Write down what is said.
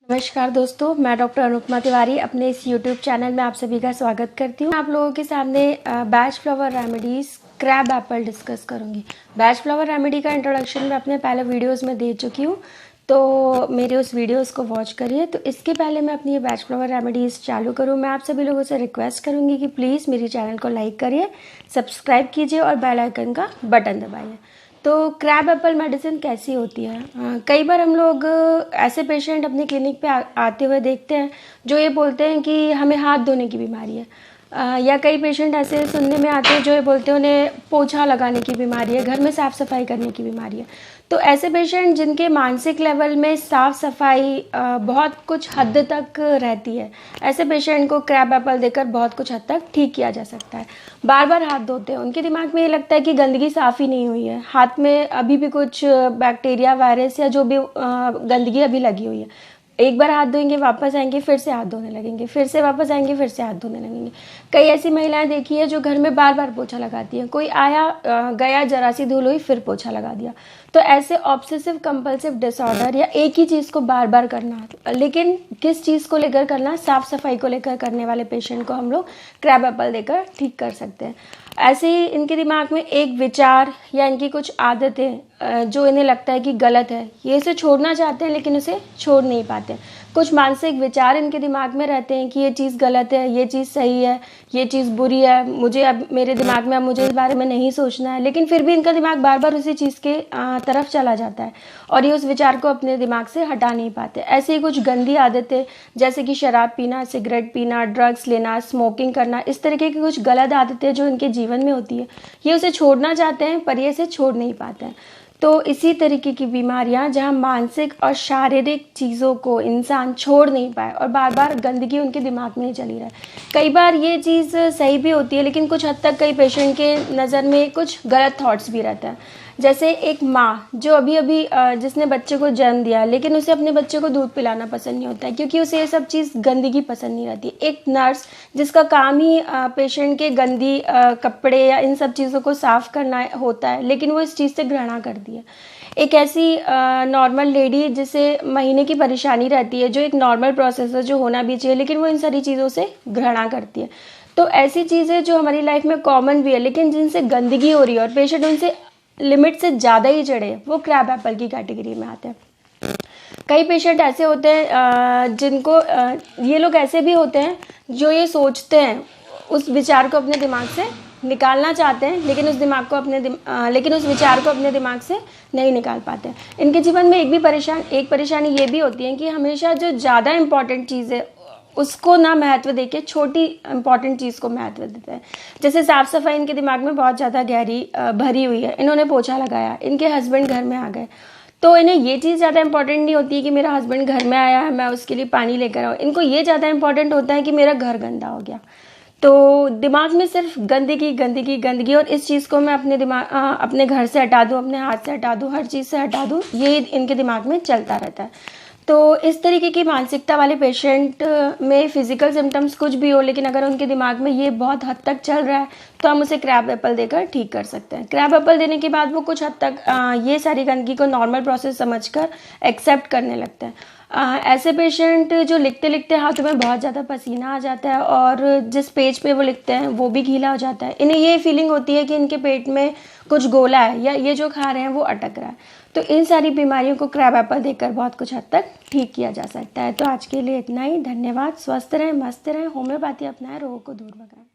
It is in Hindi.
नमस्कार दोस्तों, मैं डॉक्टर अनुपमा तिवारी अपने इस यूट्यूब चैनल में आप सभी का स्वागत करती हूँ। आप लोगों के सामने batch flower remedies crab Apple discuss करूँगी। बैच फ्लावर रेमेडी का इंट्रोडक्शन मैं अपने पहले वीडियोस में दे चुकी हूँ, तो मेरे उस वीडियोस को वॉच करिए। तो इसके पहले मैं अपनी ये बैच फ्लावर रेमेडीज़ चालू करूँ, मैं आप सभी लोगों से रिक्वेस्ट करूँगी कि प्लीज़ मेरी चैनल को लाइक करिए, सब्सक्राइब कीजिए और बेल आइकन का बटन दबाइए। तो क्रैब एप्पल मेडिसिन कैसी होती है? कई बार हम लोग ऐसे पेशेंट अपनी क्लिनिक पे आते हुए देखते हैं जो ये बोलते हैं कि हमें हाथ धोने की बीमारी है, या कई पेशेंट ऐसे सुनने में आते हैं जो ये बोलते हैं उन्हें पोछा लगाने की बीमारी है, घर में साफ़ सफाई करने की बीमारी है। तो ऐसे पेशेंट जिनके मानसिक लेवल में साफ़ सफाई बहुत कुछ हद तक रहती है, ऐसे पेशेंट को क्रैब एप्पल देकर बहुत कुछ हद तक ठीक किया जा सकता है। बार बार हाथ धोते हैं, उनके दिमाग में ये लगता है कि गंदगी साफ़ ही नहीं हुई है, हाथ में अभी भी कुछ बैक्टीरिया, वायरस या जो भी गंदगी अभी लगी हुई है। एक बार हाथ धोएंगे, वापस आएंगे, फिर से हाथ धोने लगेंगे, फिर से वापस आएंगे, फिर से हाथ धोने लगेंगे। कई ऐसी महिलाएं देखी है जो घर में बार बार पोछा लगाती हैं, कोई आया गया, जरा सी धूल हुई, फिर पोछा लगा दिया। तो ऐसे ऑब्सेसिव कंपल्सिव डिसऑर्डर या एक ही चीज़ को बार बार करना, लेकिन किस चीज़ को लेकर करना, साफ सफाई को लेकर करने वाले पेशेंट को हम लोग क्रैब एप्पल देकर ठीक कर सकते हैं। ऐसे ही इनके दिमाग में एक विचार या इनकी कुछ आदतें जो इन्हें लगता है कि गलत है, ये इसे छोड़ना चाहते हैं लेकिन उसे छोड़ नहीं पाते। कुछ मानसिक विचार इनके दिमाग में रहते हैं कि ये चीज़ गलत है, ये चीज़ सही है, ये चीज़ बुरी है, मुझे अब मेरे दिमाग में अब मुझे इस बारे में नहीं सोचना है, लेकिन फिर भी इनका दिमाग बार बार उसी चीज़ के तरफ चला जाता है और ये उस विचार को अपने दिमाग से हटा नहीं पाते। ऐसे ही कुछ गंदी आदतें जैसे कि शराब पीना, सिगरेट पीना, ड्रग्स लेना, स्मोकिंग करना, इस तरीके की कुछ गलत आदतें जो इनके जीवन में होती है, ये उसे छोड़ना चाहते हैं पर ये इसे छोड़ नहीं पाते हैं। तो इसी तरीके की बीमारियां जहां मानसिक और शारीरिक चीज़ों को इंसान छोड़ नहीं पाए और बार बार गंदगी उनके दिमाग में ही चली रहे। कई बार ये चीज़ सही भी होती है, लेकिन कुछ हद तक कई पेशेंट के नज़र में कुछ गलत थॉट्स भी रहता है। जैसे एक माँ जो अभी अभी जिसने बच्चे को जन्म दिया, लेकिन उसे अपने बच्चे को दूध पिलाना पसंद नहीं होता है क्योंकि उसे ये सब चीज़ गंदगी पसंद नहीं रहती। एक नर्स जिसका काम ही पेशेंट के गंदी कपड़े या इन सब चीज़ों को साफ़ करना होता है, लेकिन वो इस चीज़ से घृणा करती है। एक ऐसी नॉर्मल लेडी जिसे महीने की परेशानी रहती है, जो एक नॉर्मल प्रोसेस है, जो होना भी चाहिए, लेकिन वो इन सारी चीज़ों से घृणा करती है। तो ऐसी चीज़ें जो हमारी लाइफ में कॉमन भी है लेकिन जिनसे गंदगी हो रही है और पेशेंट उनसे लिमिट से ज़्यादा ही चढ़े, वो क्रैब एप्पल की कैटेगरी में आते हैं। कई पेशेंट ऐसे होते हैं जिनको ये लोग ऐसे भी होते हैं जो ये सोचते हैं, उस विचार को अपने दिमाग से निकालना चाहते हैं, लेकिन उस विचार को अपने दिमाग से नहीं निकाल पाते हैं। इनके जीवन में एक परेशानी ये भी होती है कि हमेशा जो ज़्यादा इम्पॉर्टेंट चीज़ है उसको ना महत्व देके छोटी इंपॉर्टेंट चीज़ को महत्व देते हैं। जैसे साफ़ सफाई इनके दिमाग में बहुत ज़्यादा गहरी भरी हुई है, इन्होंने पोछा लगाया, इनके हस्बैंड घर में आ गए, तो इन्हें ये चीज़ ज़्यादा इंपॉर्टेंट नहीं होती है कि मेरा हस्बैंड घर में आया है, मैं उसके लिए पानी लेकर आऊँ। इनको ये ज़्यादा इंपॉर्टेंट होता है कि मेरा घर गंदा हो गया। तो दिमाग में सिर्फ गंदगी गंदगी गंदगी, और इस चीज़ को मैं अपने घर से हटा दूँ, अपने हाथ से हटा दूँ, हर चीज़ से हटा दूँ, ये इनके दिमाग में चलता रहता है। तो इस तरीके की मानसिकता वाले पेशेंट में फिजिकल सिम्टम्स कुछ भी हो, लेकिन अगर उनके दिमाग में ये बहुत हद तक चल रहा है तो हम उसे क्रैब एप्पल देकर ठीक कर सकते हैं। क्रैब एप्पल देने के बाद वो कुछ हद तक ये सारी गंदगी को नॉर्मल प्रोसेस समझकर एक्सेप्ट करने लगते हैं। ऐसे पेशेंट जो लिखते लिखते हाथों में बहुत ज़्यादा पसीना आ जाता है और जिस पेज पे वो लिखते हैं वो भी गीला हो जाता है, इन्हें ये फीलिंग होती है कि इनके पेट में कुछ गोला है या ये जो खा रहे हैं वो अटक रहा है। तो इन सारी बीमारियों को क्रैब एप्पल देकर बहुत कुछ हद तक ठीक किया जा सकता है। तो आज के लिए इतना ही। धन्यवाद। स्वस्थ रहें, मस्त रहें, होम्योपैथी अपनाएं, रोगों को दूर भगाएं।